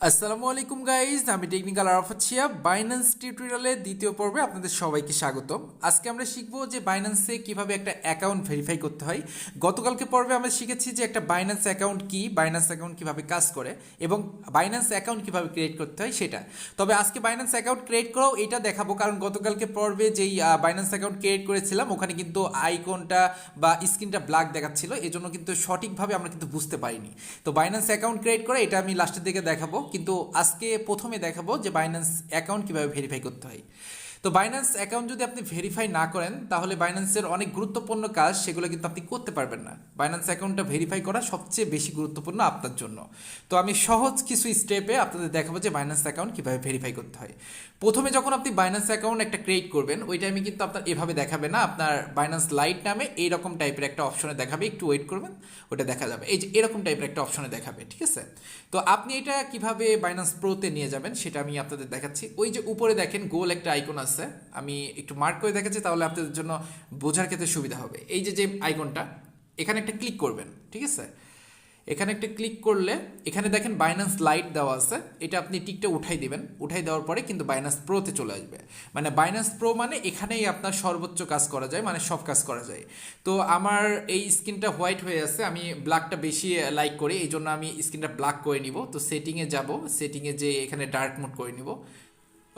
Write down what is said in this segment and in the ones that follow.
আসসালামু আলাইকুম গাইজ, আমি টেকনিক্যাল আরাফাত শিহাব। বাইন্যান্স টিউটোরিয়ালের দ্বিতীয় পর্বে আপনাদের সবাইকে স্বাগতম। আজকে আমরা শিখবো যে বাইন্যান্সে কিভাবে একটা অ্যাকাউন্ট ভেরিফাই করতে হয়। গতকালকে পর্বে আমরা শিখেছি যে একটা বাইন্যান্স অ্যাকাউন্ট কি, বাইন্যান্স অ্যাকাউন্ট কিভাবে কাজ করে এবং বাইন্যান্স অ্যাকাউন্ট কিভাবে ক্রিয়েট করতে হয় সেটা। তবে আজকে বাইন্যান্স অ্যাকাউন্ট ক্রিয়েট করাও এটা দেখাবো, কারণ গতকালকে পর্বে যেই বাইন্যান্স অ্যাকাউন্ট ক্রিয়েট করেছিলাম ওখানে কিন্তু আইকনটা বা স্ক্রিনটা ব্ল্যাক দেখাচ্ছিল, এজন্য কিন্তু সঠিকভাবে আমরা কিন্তু বুঝতে পারিনি। তো বাইন্যান্স অ্যাকাউন্ট ক্রিয়েট করে এটা আমি লাস্টের দিকে দেখাবো, কিন্তু আজকে প্রথমে দেখাবো যে বাইন্যান্স অ্যাকাউন্ট কীভাবে ভেরিফাই করতে হয়। তো বাইন্যান্স অ্যাকাউন্ট যদি আপনি ভেরিফাই না করেন তাহলে বাইন্যান্সের অনেক গুরুত্বপূর্ণ কাজ সেগুলো কিন্তু আপনি করতে পারবেন না। বাইন্যান্স অ্যাকাউন্টটা ভেরিফাই করা সবচেয়ে বেশি গুরুত্বপূর্ণ আপনার জন্য। তো আমি সহজ কিছু স্টেপে আপনাদের দেখাবো যে বাইন্যান্স অ্যাকাউন্ট কীভাবে ভেরিফাই করতে হয়। প্রথমে যখন আপনি বাইন্যান্স অ্যাকাউন্ট একটা ক্রিয়েট করবেন ওই টাইমে কিন্তু আপনার এভাবে দেখাবে না, আপনার বাইন্যান্স লাইট নামে এইরকম টাইপের একটা অপশনে দেখাবে, একটু ওয়েট করবেন, ওটা দেখা যাবে। এই যে এরকম টাইপের একটা অপশনে দেখাবে, ঠিক আছে? তো আপনি এটা কিভাবে বাইন্যান্স প্রোতে নিয়ে যাবেন সেটা আমি আপনাদের দেখাচ্ছি। ওই যে উপরে দেখেন গোল একটা আইকন আছে, আমি একটু মার্ক করে দেখাচ্ছি তাহলে আপনাদের জন্য বোঝার ক্ষেত্রে সুবিধা হবে। এই যে যে আইকনটা, এখানে একটা ক্লিক করবেন, ঠিক আছে? এখানে একটা ক্লিক করলে এখানে দেখেন বাইন্যান্স লাইট দেওয়া আছে, এটা আপনি টিকটা উঠাই দিবেন। উঠাই দেওয়ার পরে কিন্তু বাইন্যান্স প্রোতে চলে আসবে। মানে বাইন্যান্স প্রো মানে এখানেই আপনার সর্বোচ্চ কাজ করা যায়, মানে সব কাজ করা যায়। তো আমার এই স্ক্রিনটা হোয়াইট হয়ে আছে, আমি ব্ল্যাকটা বেশি লাইক করি, এই জন্য আমি স্ক্রিনটা ব্ল্যাক করে নিব। তো সেটিংয়ে যাব, সেটিংয়ে যে এখানে ডার্ক মোড করে নিব।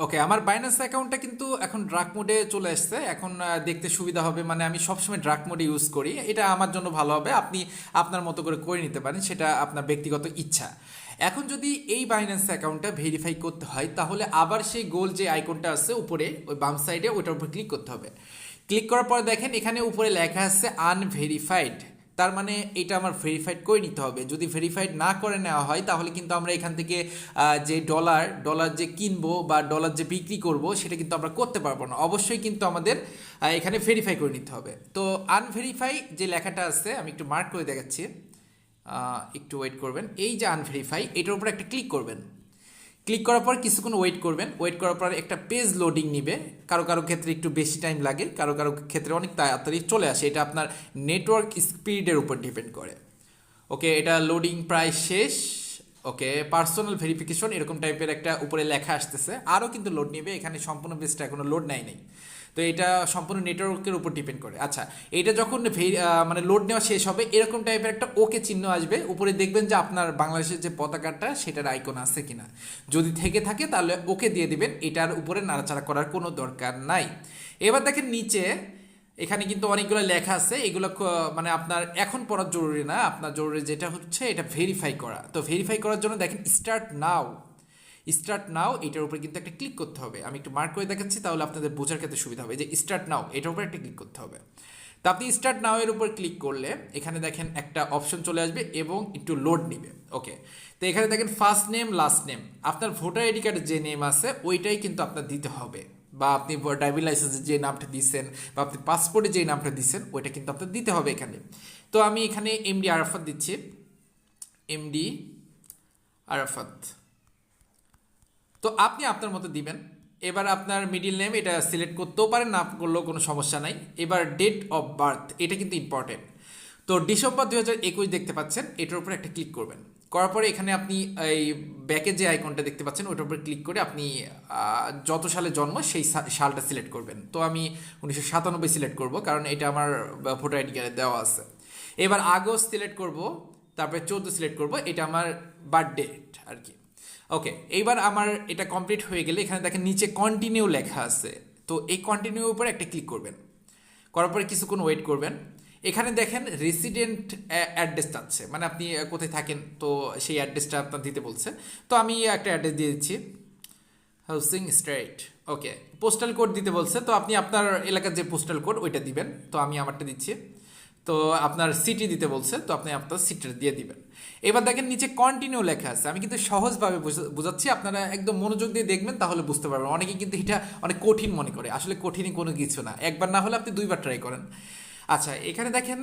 ওকে, আমার বাইন্যান্স অ্যাকাউন্টটা কিন্তু এখন ডার্ক মোডে চলে আসছে। এখন দেখতে সুবিধা হবে, মানে আমি সবসময় ডার্ক মোডে ইউজ করি, এটা আমার জন্য ভালো হবে। আপনি আপনার মতো করে নিতে পারেন, সেটা আপনার ব্যক্তিগত ইচ্ছা। এখন যদি এই বাইন্যান্স অ্যাকাউন্টটা ভেরিফাই করতে হয় তাহলে আবার সেই গোল যে আইকনটা আছে উপরে ওই বাম সাইডে, ওইটার উপর ক্লিক করতে হবে। ক্লিক করার পর দেখেন এখানে উপরে লেখা আছে আনভেরিফাইড, তার মানে এটা আমার ভেরিফাইড করে নিতে হবে। যদি ভেরিফাইড না করে নেওয়া হয় তাহলে কিন্তু আমরা এখান থেকে যে ডলার যে কিনবো বা ডলার যে বিক্রি করব সেটা কিন্তু আমরা করতে পারবো না। অবশ্যই কিন্তু আমাদের এখানে ভেরিফাই করে নিতে হবে। তো আনভেরিফাই যে লেখাটা আছে আমি একটু মার্ক করে দেখাচ্ছি, একটু ওয়েট করবেন। এই যে আনভেরিফাই, এটার উপর একটা ক্লিক করবেন। ক্লিক করার পর কিছুক্ষণ ওয়েট করবেন। ওয়েট করার পর একটা পেজ লোডিং নিবে, কারো কারো ক্ষেত্রে একটু বেশি টাইম লাগে, কারো কারো ক্ষেত্রে অনেক তাড়াতাড়ি চলে আসে, এটা আপনার নেটওয়ার্ক স্পিডের উপর ডিপেন্ড করে। ওকে, এটা লোডিং প্রায় শেষ। ওকে, পার্সোনাল ভেরিফিকেশন এরকম টাইপের একটা উপরে লেখা আসতেছে, আরও কিন্তু লোড নেবে, এখানে সম্পূর্ণ পেজটা এখনো লোড নেই। তো এটা সম্পূর্ণ নেটওয়ার্কের উপর ডিপেন্ড করে। আচ্ছা, এটা যখন মানে লোড নেওয়া শেষ হবে এরকম টাইপের একটা ওকে চিহ্ন আসবে, উপরে দেখবেন যে আপনার বাংলাদেশের যে পতাকাটা সেটার আইকন আছে কিনা। যদি থেকে থাকে তাহলে ওকে দিয়ে দিবেন, এটার উপরে নাড়াচাড়া করার কোনো দরকার নাই। এবার দেখেন নিচে এখানে কিন্তু অনেকগুলো লেখা আছে, এগুলো মানে আপনার এখন পড়ার জরুরি না, আপনার জরুরি যেটা হচ্ছে এটা ভেরিফাই করা। তো ভেরিফাই করার জন্য দেখেন স্টার্ট নাও এটার উপরে কিন্তু একটা ক্লিক করতে হবে। আমি একটু মার্ক করে দেখাচ্ছি তাহলে আপনাদের বোঝার ক্ষেত্রে সুবিধা হবে। যে স্টার্ট নাও এটার উপরে একটা ক্লিক করতে হবে। তো আপনি স্টার্ট নাও এর উপর ক্লিক করলে এখানে দেখেন একটা অপশন চলে আসবে এবং একটু লোড নিবে। ওকে, তো এখানে দেখেন ফার্স্ট নেম লাস্ট নেম, আপনার ভোটার আইডি কার্ডের যে নেম আছে ওইটাই কিন্তু আপনার দিতে হবে, বা আপনি ড্রাইভিং লাইসেন্সে যে নামটা দিচ্ছেন বা আপনি পাসপোর্টে যে নামটা দিচ্ছেন ওইটা কিন্তু আপনার দিতে হবে এখানে। তো আমি এখানে এমডি আরাফাত দিচ্ছি, এমডি আরাফাত। তো আপনি আপনার মতো দিবেন। এবার আপনার মিডিল নেম এটা সিলেক্ট করতেও পারেন, না করলেও কোনো সমস্যা নাই। এবার ডেট অফ বার্থ এটা কিন্তু ইম্পর্টেন্ট। তো ডিসেম্বর 2021 দেখতে পাচ্ছেন, এটার উপরে একটা ক্লিক করবেন। করার পরে এখানে আপনি এই ব্যাকে যে আইকনটা দেখতে পাচ্ছেন ওটার উপরে ক্লিক করে আপনি যত সালে জন্ম সেই সালটা সিলেক্ট করবেন। তো আমি 1997 সিলেক্ট করব, কারণ এটা আমার ভোটার আইডি কার্ডে দেওয়া আছে। এবার আগস্ট সিলেক্ট করব, তারপরে 14 সিলেক্ট করব, এটা আমার বার্থডে আর কি। ওকে, এইবার আমার এটা কমপ্লিট হয়ে গেলে এখানে দেখেন নিচে কন্টিনিউ লেখা আছে, তো এই কন্টিনিউ উপরে একটা ক্লিক করবেন। করার পরে কিছুক্ষণ ওয়েট করবেন। এখানে দেখেন রেসিডেন্ট অ্যাড্রেস চাচ্ছে, মানে আপনি কোথায় থাকেন, তো সেই অ্যাড্রেসটা আপনার দিতে বলছে। তো আমি একটা অ্যাড্রেস দিয়ে দিচ্ছি, হাউসিং স্ট্রিট। ওকে, পোস্টাল কোড দিতে বলছে, তো আপনি আপনার এলাকার যে পোস্টাল কোড ওইটা দিবেন। তো আমি আমারটা দিচ্ছি। তো আপনার সিটি দিতে বলছে, তো আপনি আপনার সিটিটা দিয়ে দিবেন। এবার দেখেন নিচে কন্টিনিউ লেখা আছে, আমি কিন্তু সহজভাবে বোঝাচ্ছি, আপনারা একদম মনোযোগ দিয়ে দেখবেন তাহলে বুঝতে পারবেন। অনেকে কিন্তু এটা অনেক কঠিন মনে করে, আসলে কঠিনই কোনো কিছু না, একবার না হলে আপনি দুইবার ট্রাই করেন। আচ্ছা, এখানে দেখেন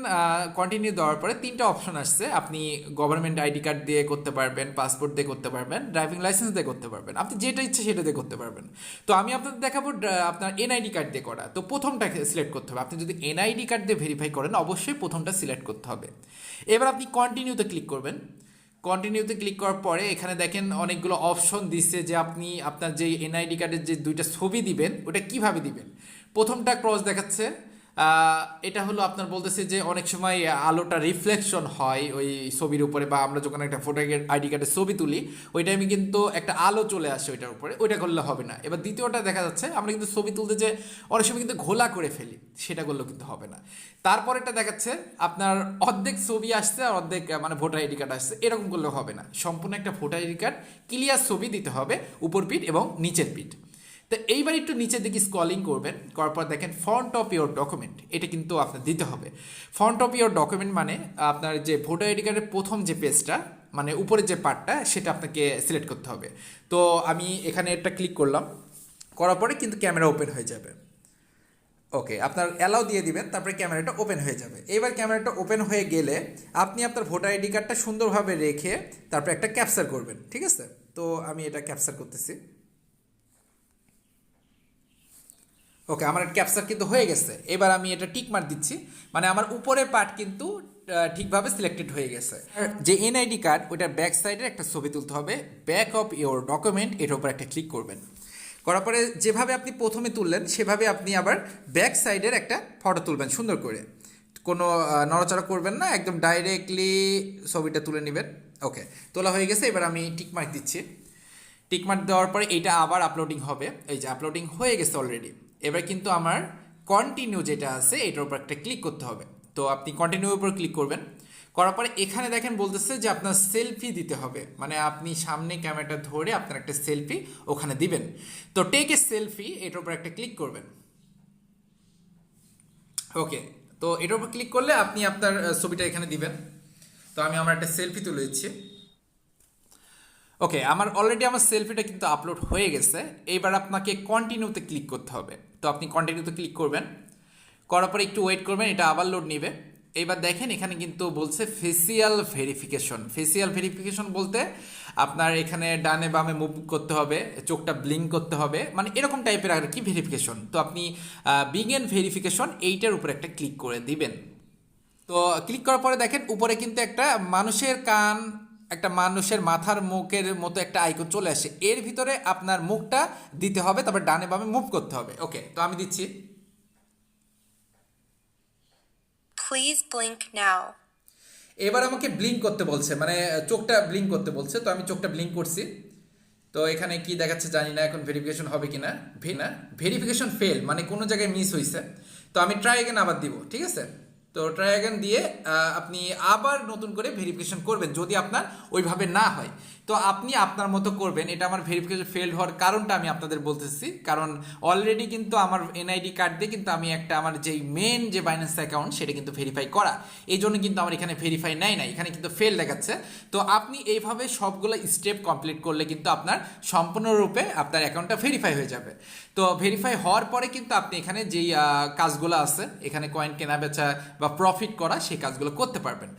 কন্টিনিউ দেওয়ার পরে তিনটা অপশন আসছে, আপনি গভর্নমেন্ট আইডি কার্ড দিয়ে করতে পারবেন, পাসপোর্ট দিয়ে করতে পারবেন, ড্রাইভিং লাইসেন্স দিয়ে করতে পারবেন, আপনি যেটা ইচ্ছে সেটা দিয়ে করতে পারবেন। তো আমি আপনাদের দেখাবো আপনার এনআইডি কার্ড দিয়ে করা। তো প্রথমটা সিলেক্ট করতে হবে, আপনি যদি এনআইডি কার্ড দিয়ে ভেরিফাই করেন অবশ্যই প্রথমটা সিলেক্ট করতে হবে। এবার আপনি কন্টিনিউতে ক্লিক করবেন। কন্টিনিউতে ক্লিক করার পরে এখানে দেখেন অনেকগুলো অপশন দিচ্ছে যে আপনি আপনার যে এনআইডি কার্ডের যে দুইটা ছবি দিবেন ওটা কিভাবে দিবেন। প্রথমটা ক্রস দেখাচ্ছে, এটা হলো আপনার বলতেছে যে অনেক সময় আলোটা রিফ্লেকশন হয় ওই ছবির উপরে, বা আমরা যখন একটা ফটো আইডি কার্ডের ছবি তুলি ওই টাইমে কিন্তু একটা আলো চলে আসে ওইটার উপরে, ওইটা করলে হবে না। এবার দ্বিতীয়টা দেখা যাচ্ছে আমরা কিন্তু ছবি তুলতে যে অনেক সময় কিন্তু ঘোলা করে ফেলি, সেটা করলেও কিন্তু হবে না। তারপরেটা দেখাচ্ছে আপনার অর্ধেক ছবি আসছে আর অর্ধেক মানে ভোটার আইডি কার্ড আসছে, এরকম করলেও হবে না। সম্পূর্ণ একটা ভোটার আইডি কার্ড ক্লিয়ার ছবি দিতে হবে, উপর পিঠ এবং নিচের পিঠ। তো এইবার একটু নিচের দিকে স্ক্রলিং করবেন, করার পর দেখেন ফন্ট অফ ইওর ডকুমেন্ট, এটা কিন্তু আপনার দিতে হবে। ফন্ট অফ ইওর ডকুমেন্ট মানে আপনার যে ভোটার আইডি কার্ডের প্রথম যে পেজটা মানে উপরের যে পার্টটা সেটা আপনাকে সিলেক্ট করতে হবে। তো আমি এখানে একটা ক্লিক করলাম, করার পরে কিন্তু ক্যামেরা ওপেন হয়ে যাবে। ওকে, আপনার অ্যালাউ দিয়ে দিবেন, তারপরে ক্যামেরাটা ওপেন হয়ে যাবে। এবার ক্যামেরাটা ওপেন হয়ে গেলে আপনি আপনার ভোটার আইডি কার্ডটা সুন্দরভাবে রেখে তারপরে একটা ক্যাপচার করবেন, ঠিক আছে? তো আমি এটা ক্যাপচার করতেছি। ওকে, আমার ক্যাপচার কিন্তু হয়ে গেছে। এবার আমি এটা টিক মার্ক দিচ্ছি, মানে আমার উপরের পার্ট কিন্তু ঠিকভাবে সিলেক্টেড হয়ে গেছে। আর যে এনআইডি কার্ড ওইটার ব্যাক সাইডের একটা ছবি তুলতে হবে, ব্যাক অফ ইওর ডকুমেন্ট, এটার উপর একটা ক্লিক করবেন। করার পরে যেভাবে আপনি প্রথমে তুললেন সেভাবে আপনি আবার ব্যাক সাইডের একটা ফটো তুলবেন সুন্দর করে, কোনো নড়াচড়া করবেন না, একদম ডাইরেক্টলি ছবিটা তুলে নেবেন। ওকে, তোলা হয়ে গেছে। এবার আমি টিক মার্ক দিচ্ছি। টিক মার্ক দেওয়ার পরে এইটা আবার আপলোডিং হবে, এই যে আপলোডিং হয়ে গেছে অলরেডি। এবার কিন্তু আমার কন্টিনিউ যেটা আছে এটার উপর একটা ক্লিক করতে হবে। তো আপনি কন্টিনিউর উপর ক্লিক করবেন, করার পরে এখানে দেখেন বলতেছে যে আপনার সেলফি দিতে হবে, মানে আপনি সামনে ক্যামেরাটা ধরে আপনার একটা সেলফি ওখানে দিবেন। তো টেক এ সেলফি, এটার উপর একটা ক্লিক করবেন। ওকে, তো এটার উপর ক্লিক করলে আপনি আপনার ছবিটা এখানে দিবেন। তো আমি আমার একটা সেলফি তুলে দিচ্ছি। ওকে, আমার অলরেডি আমার সেলফিটা কিন্তু আপলোড হয়ে গেছে। এইবার আপনাকে কন্টিনিউতে ক্লিক করতে হবে। তো আপনি কন্টিনিউতে ক্লিক করবেন, করার পরে একটু ওয়েট করবেন, এটা আবার লোড নেবে। এইবার দেখেন এখানে কিন্তু বলছে ফেসিয়াল ভেরিফিকেশন। ফেসিয়াল ভেরিফিকেশন বলতে আপনার এখানে ডানে বামে মুভ করতে হবে, চোখটা ব্লিঙ্ক করতে হবে, মানে এরকম টাইপের আর কি ভেরিফিকেশন। তো আপনি বিগিন ভেরিফিকেশন এইটার উপরে একটা ক্লিক করে দিবেন। তো ক্লিক করার পরে দেখেন উপরে কিন্তু একটা মানুষের কান, একটা মানুষের মাথার মুখের মতো একটা আইকন চলে আসে, এর ভিতরে আপনার মুখটা দিতে হবে, তারপর ডানে বামে মুভ করতে হবে। ওকে, তো আমি দিচ্ছি। Please blink now. এবার আমাকে ব্লিঙ্ক করতে বলছে, মানে চোখটা ব্লিঙ্ক করতে বলছে। তো আমি চোখটা ব্লিঙ্ক করছি। তো এখানে কি দেখাচ্ছে জানি না, এখন ভেরিফিকেশন হবে কিনা। ভেরিফিকেশন ফেল, মানে কোনো জায়গায় মিস হয়েছে। তো আমি ট্রাই অ্যাগেন আবার দিব, ঠিক আছে? তো ট্রাই অ্যাগেন দিয়ে আপনি আবার নতুন করে ভেরিফিকেশন করবেন যদি আপনার ওইভাবে না হয়। তো আপনি আপনার মতো করবেন। এটা আমার ভেরিফিকেশন ফেল হওয়ার কারণটা আমি আপনাদের বলতেছি, কারণ অলরেডি কিন্তু আমার এনআইডি কার্ড দিয়ে কিন্তু আমি একটা আমার যেই মেন যে বাইন্যান্স অ্যাকাউন্ট সেটা কিন্তু ভেরিফাই করা, এই জন্য কিন্তু আমার এখানে ভেরিফাই নেয় না, এখানে কিন্তু ফেল দেখাচ্ছে। তো আপনি এইভাবে সবগুলো স্টেপ কমপ্লিট করলে কিন্তু আপনার সম্পূর্ণরূপে আপনার অ্যাকাউন্টটা ভেরিফাই হয়ে যাবে। তো ভেরিফাই হওয়ার পরে কিন্তু আপনি এখানে যেই কাজগুলো আছে, এখানে কয়েন কেনা বেচা বা প্রফিট করা, সেই কাজগুলো করতে পারবেন।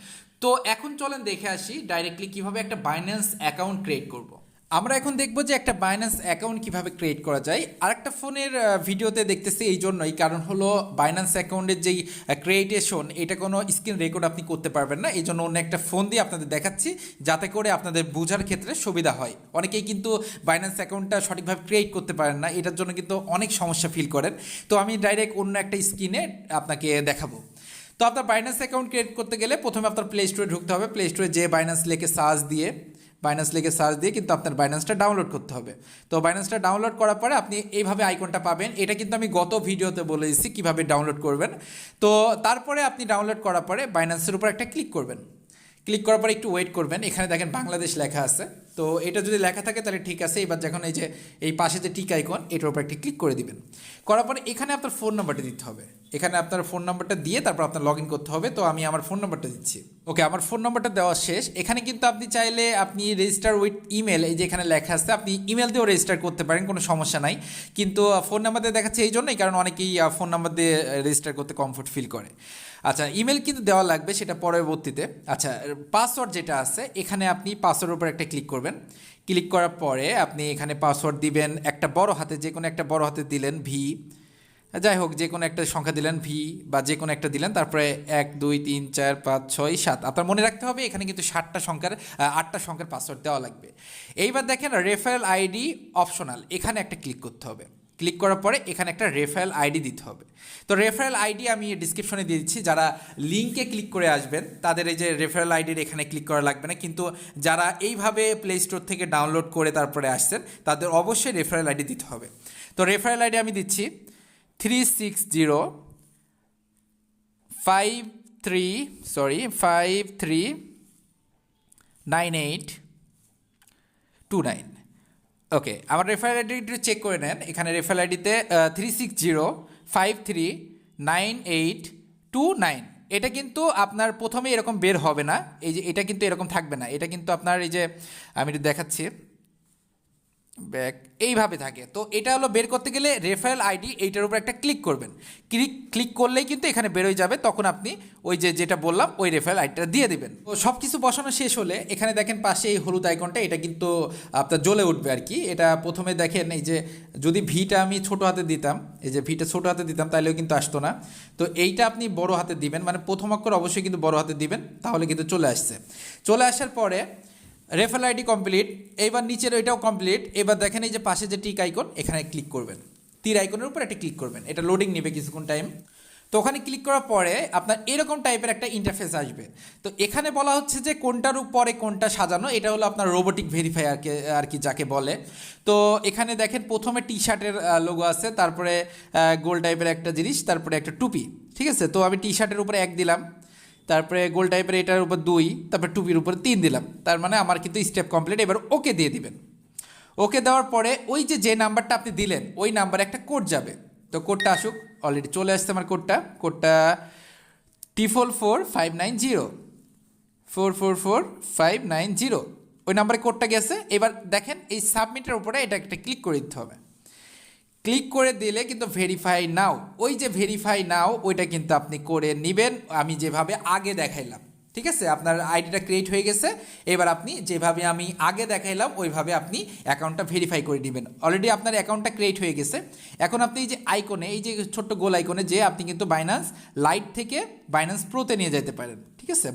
তো এখন চলেন দেখে আসি ডাইরেক্টলি কিভাবে একটা বাইন্যান্স অ্যাকাউন্ট ক্রিয়েট করব। আমরা এখন দেখবো যে একটা বাইন্যান্স অ্যাকাউন্ট কিভাবে ক্রিয়েট করা যায়। আরেকটা ফোনের ভিডিওতে দেখতেছি এই জন্যই, কারণ হলো বাইন্যান্স অ্যাকাউন্টের যেই ক্রিয়েটেশন এটা কোনো স্ক্রিন রেকর্ড আপনি করতে পারবেন না, এই জন্য অন্য একটা ফোন দিয়ে আপনাদের দেখাচ্ছি যাতে করে আপনাদের বোঝার ক্ষেত্রে সুবিধা হয়। অনেকেই কিন্তু বাইন্যান্স অ্যাকাউন্টটা সঠিকভাবে ক্রিয়েট করতে পারেন না, এটার জন্য কিন্তু অনেক সমস্যা ফিল করেন। তো আমি ডাইরেক্ট অন্য একটা স্ক্রিনে আপনাকে দেখাবো। তো আপনার বাইন্যান্স অ্যাকাউন্ট ক্রিয়েট করতে গেলে প্রথমে আপনার প্লে স্টোরে ঢুকতে হবে। প্লে স্টোরে যে বাইন্যান্স লিখে সার্চ দিয়ে কিন্তু আপনার বাইন্যান্সটা ডাউনলোড করতে হবে। তো বাইন্যান্সটা ডাউনলোড করার পরে আপনি এইভাবে আইকনটা পাবেন। এটা কিন্তু আমি গত ভিডিওতে বলে দিচ্ছি কীভাবে ডাউনলোড করবেন। তো তারপরে আপনি ডাউনলোড করার পরে বাইন্যান্সের উপর একটা ক্লিক করবেন। ক্লিক করার পরে একটু ওয়েট করবেন, এখানে দেখেন বাংলাদেশ লেখা আছে। তো এটা যদি লেখা থাকে তাহলে ঠিক আছে। এবার যখন এই যে এই পাশে যে টিক আইকন এটার উপর একটা ক্লিক করে দিবেন। করার পরে এখানে আপনার ফোন নাম্বারটা দিতে হবে। এখানে আপনার ফোন নাম্বারটা দিয়ে তারপর আপনার লগ ইন করতে হবে। তো আমি আমার ফোন নাম্বারটা দিচ্ছি। ওকে, আমার ফোন নাম্বারটা দেওয়া শেষ। এখানে কিন্তু আপনি চাইলে আপনি রেজিস্টার উইথ ইমেল, এই যে এখানে লেখা আছে, আপনি ইমেল দিয়েও রেজিস্টার করতে পারেন, কোনো সমস্যা নাই। কিন্তু ফোন নাম্বার দিয়ে দেখাচ্ছে এই জন্যই, কারণ অনেকেই ফোন নাম্বার দিয়ে রেজিস্টার করতে কমফোর্ট ফিল করে। আচ্ছা, ইমেল কিন্তু দেওয়া লাগবে, সেটা পরবর্তীতে। আচ্ছা, পাসওয়ার্ড যেটা আছে এখানে আপনি পাসওয়ার্ডের উপর একটা ক্লিক করবেন। ক্লিক করার পরে আপনি এখানে পাসওয়ার্ড দিবেন একটা বড় হাতে, যে কোনো একটা বড় হাতে দিলেন, ভি, যাই হোক যে কোনো একটা সংখ্যা দিলেন ভি বা যে কোনো একটা দিলেন, তারপরে 1 2 3 4 5 6 7, আপনার মনে রাখতে হবে এখানে কিন্তু 8টা সংখ্যার পাসওয়ার্ড দেওয়া লাগবে। এইবার দেখেন রেফারেল আইডি অপশনাল, এখানে একটা ক্লিক করতে হবে। ক্লিক করার পরে এখানে একটা রেফারেল আইডি দিতে হবে। তো রেফারেল আইডি আমি ডিসক্রিপশনে দিয়ে দিচ্ছি, যারা লিঙ্কে ক্লিক করে আসবেন তাদের এই যে রেফারেল আইডির এখানে ক্লিক করা লাগবে না, কিন্তু যারা এইভাবে প্লে স্টোর থেকে ডাউনলোড করে তারপরে আসছেন তাদের অবশ্যই রেফারেল আইডি দিতে হবে। তো রেফারেল আইডি আমি দিচ্ছি 539829। ওকে, আমার রেফারেল আইডি একটু চেক করে নেন। এখানে রেফারেল আইডিতে 360539829, এটা কিন্তু আপনার প্রথমে এরকম বের হবে না, এই যে এটা কিন্তু এরকম থাকবে না, এটা কিন্তু আপনার এই যে আমি একটু দেখাচ্ছি ব্যাক এইভাবে থাকে। তো এটা হলো বের করতে গেলে রেফারেল আইডি এইটার উপর একটা ক্লিক করবেন, ক্লিক করলেই কিন্তু এখানে বেরোয় যাবে, তখন আপনি ওই যেটা বললাম ওই রেফারেল আইডিটা দিয়ে দিবেন। তো সব কিছু বসানো শেষ হলে এখানে দেখেন পাশে এই হলুদ আইকনটা, এটা কিন্তু আপনার জ্বলে উঠবে আর কি। এটা প্রথমে দেখেন এই যে যদি ভিটা আমি ছোটো হাতে দিতাম, এই যে ভিটা ছোটো হাতে দিতাম তাহলেও কিন্তু আসতো না। তো এইটা আপনি বড় হাতে দিবেন, মানে প্রথম অক্ষর অবশ্যই কিন্তু বড় হাতে দিবেন, তাহলে কিন্তু চলে আসছে। চলে আসার পরে রেফারেল আইডি কমপ্লিট, এইবার নিচের ওইটাও কমপ্লিট। এবার দেখেন এই যে পাশে যে টিক আইকন, এখানে ক্লিক করবেন, তীর আইকনের উপর একটা ক্লিক করবেন, এটা লোডিং নেবে কিছুক্ষণ টাইম। তো ওখানে ক্লিক করার পরে আপনার এরকম টাইপের একটা ইন্টারফেস আসবে। তো এখানে বলা হচ্ছে যে কোনটার উপরে কোনটা সাজানো, এটা হলো আপনার রোবোটিক ভেরিফাই আর কি যাকে বলে। তো এখানে দেখেন প্রথমে টি শার্টের লোগো আছে, তারপরে গোল টাইপের একটা জিনিস, তারপরে একটা টুপি, ঠিক আছে। তো আমি টি শার্টের উপরে 1 দিলাম, তারপরে গোল টাইপের এটার উপর 2, তারপরে টুপির উপর 3 দিলাম, তার মানে আমার কিন্তু স্টেপ কমপ্লিট। এবার ওকে দিয়ে দিবেন। ওকে দেওয়ার পরে ওই যে নাম্বারটা আপনি দিলেন ওই নাম্বারে একটা কোড যাবে। তো কোডটা আসুক, অলরেডি চলে আসছে আমার কোডটা T44590 4444590, ওই নাম্বারে কোডটা গেছে। এবার দেখেন এই সাবমিটের উপরে এটা একটা ক্লিক করে দিতে হবে। ক্লিক করে দিলে কিন্তু ভেরিফাই নাও, ওই যে ভেরিফাই নাও ওইটা কিন্তু আপনি করে নেবেন, আমি যেভাবে আগে দেখাইলাম, ঠিক আছে। আপনার আইডিটা ক্রিয়েট হয়ে গেছে, এবার আপনি যেভাবে আমি আগে দেখাইলাম ওইভাবে আপনি অ্যাকাউন্টটা ভেরিফাই করে নেবেন। অলরেডি আপনার অ্যাকাউন্টটা ক্রিয়েট হয়ে গেছে। এখন আপনি এই যে আইকনে, এই যে ছোট্ট গোল আইকনে যে আপনি কিন্তু বাইন্যান্স লাইট থেকে বাইন্যান্স প্রোতে নিয়ে যেতে পারেন, ঠিক আছে।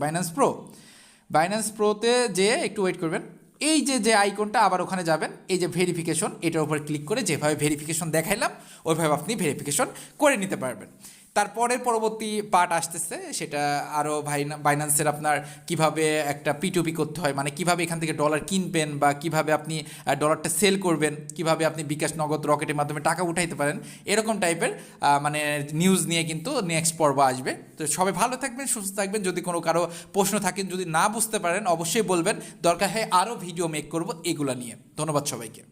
বাইন্যান্স প্রোতে যে একটু ওয়েট করবেন, এই যে আইকনটা আবার ওখানে যাবেন, এই যে ভেরিফিকেশন, এটার উপর ক্লিক করে যেভাবে ভেরিফিকেশন দেখাইলাম ওইভাবে আপনি ভেরিফিকেশন করে নিতে পারবেন। তারপরের পরবর্তী পার্ট আসতেছে, সেটা আরও বাইন্যান্সের আপনার কিভাবে একটা P2P করতে হয়, মানে কিভাবে এখান থেকে ডলার কিনবেন বা কিভাবে আপনি ডলারটা সেল করবেন, কিভাবে আপনি বিকাশ নগদ রকেটের মাধ্যমে টাকা উঠাইতে পারেন, এরকম টাইপের মানে নিউজ নিয়ে কিন্তু নেক্সট পর্ব আসবে। তো সবাই ভালো থাকবেন, সুস্থ থাকবেন। যদি কারো প্রশ্ন থাকেন, যদি না বুঝতে পারেন অবশ্যই বলবেন, দরকার হয় আরও ভিডিও মেক করব এগুলো নিয়ে। ধন্যবাদ সবাইকে।